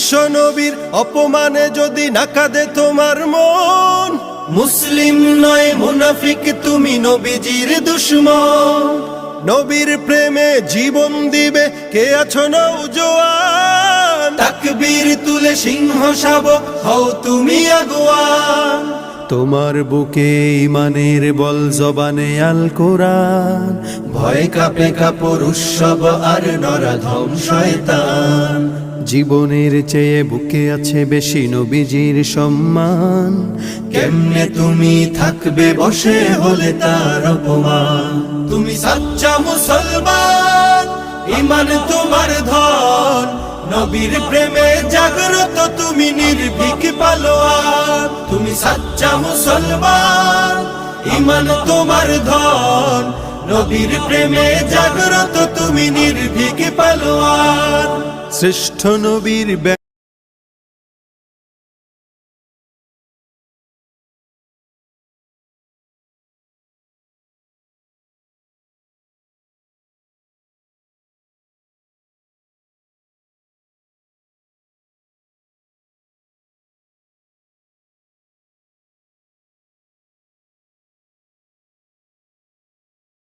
বিশ্ব নবীর অপমানে যদি না কাঁদে তোমার মন, মুসলিম নয় মুনাফিক তুমি নবীজির দুশমন। নবীর প্রেমে জীবন দিবে কে আছো নওজোয়ান, তাকবীর তুলে সিংহ শাবক হও তুমি আগুয়ান। তোমার বুকে ইমানের বল জবানে আল কোরআন, ভয় কাঁপে কাপড় উৎসব আর নরাধম শয়তান। জীবনের চেয়ে বুকে আছে বেশি নবীজির সম্মান, কেমনে তুমি থাকবে বসে হলে তার অপমান। তুমি সাচ্চা মুসলমান, ইমান তোমার ধন, নবীর প্রেমে জাগ্রত তুমি নির্ভীক পালোয়ান। তুমি সাচ্চা মুসলমান, ইমান তোমার ধন, নবীর প্রেমে জাগ্রত তুমি নির্ভীক পালোয়ান। শ্রেষ্ঠ নবীর